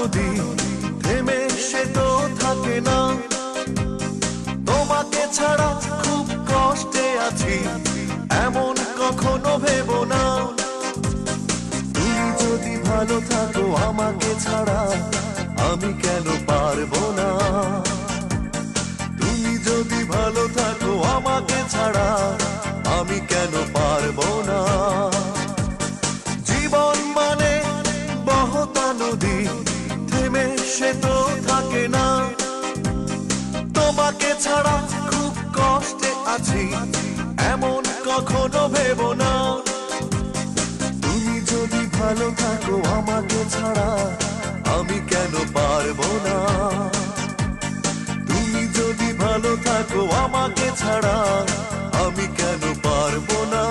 নদী থেমে সে তো থাকে না। তোমাকে ছাড়া খুব কষ্টে আছি এমন কখনো ভেবো না। তুমি যদি ভালো থাকো আমাকে ছাড়া আমি কেন পারবো না। তুমি যদি ভালো থাকো আমাকে ছাড়া আমি কেন পারবো না। জীবন মানে বহতা নদী থেমে সে তো থাকে না। তোমাকে ছাড়া খুব কষ্টে আছি এমন কখনো ভেবো না। তুমি যদি ভালো থাকো আমাকে ছাড়া আমি কেন পারবো না। তুমি যদি ভালো থাকো আমাকে ছাড়া আমি কেন পারবো না।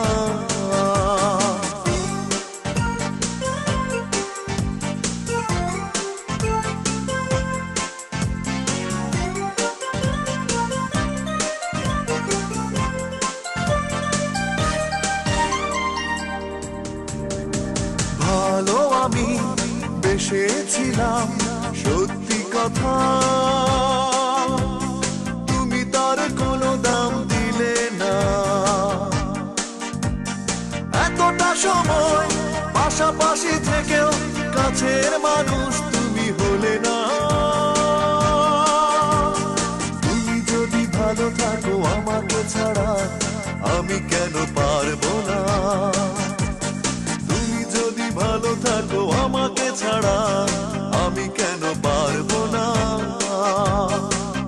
ভালো আমি বেসেছিলাম সত্যি কথা, তুমি তার কোনো দাম দিলে না। এতটা সময় পাশাপাশি থেকেও কাছের মানুষ তুমি হলে না। তুমি যদি ভালো থাকো আমাকে ছাড়া আমি কেন পারবো না। তুমি যদি ভালো থাকো আমাকে ছাড়া আমি কেন পারবো না।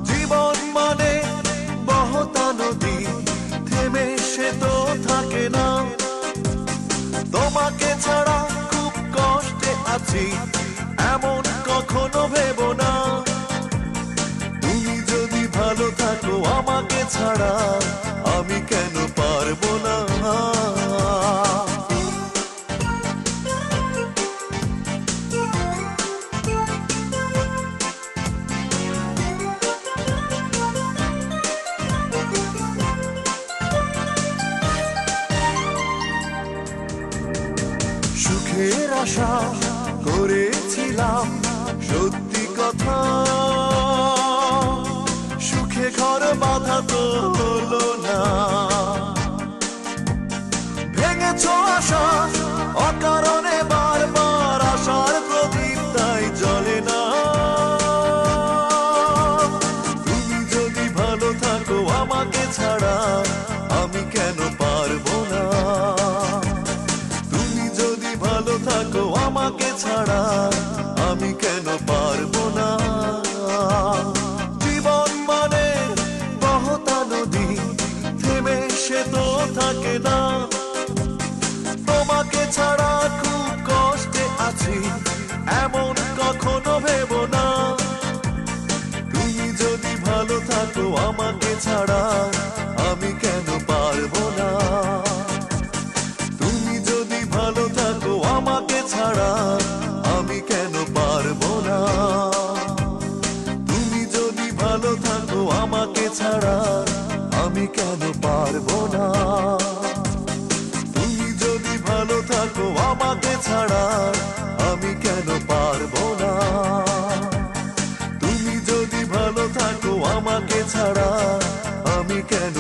জীবন মানে বহতা নদী থেমে সে তো থাকে না। তোমাকে ছাড়া খুব কষ্টে আছি এমন কখনো ভেবো না। তুমি যদি ভালো থাকো আমাকে ছাড়া আমি কেন পারবো না। সুখের আশা করেছিলাম সত্যি কথা, সুখে ঘর বাঁধা তো হলো না। ভেঙেছ আশা অকারণে বারবার, আশার প্রদীপ তাই জ্বলে না। তুমি যদি ভালো থাকো আমাকে ছাড়া আমি কেন পারবো না। তুমি যদি ভালো থাকো আমাকে ছাড়া আমি কেন পারবো না। জীবন মানে বহতা নদী থেমে সে তো থাকে না। তোমাকে ছাড়া খুব কষ্টে আছি এমন কখনো ভেবো না। তুমি যদি ভালো থাকো আমাকে ছাড়া আমি কেন পারবো না। তুমি যদি ভালো থাকো আমাকে ছাড়া আমি কেন পারবো না। তুমি যদি ভালো থাকো আমাকে ছাড়া আমি কেন পারবো না। তুমি যদি ভালো থাকো আমাকে ছাড়া আমি কেন পারবো না। তুমি যদি ভালো থাকো আমাকে ছাড়া আমি কেন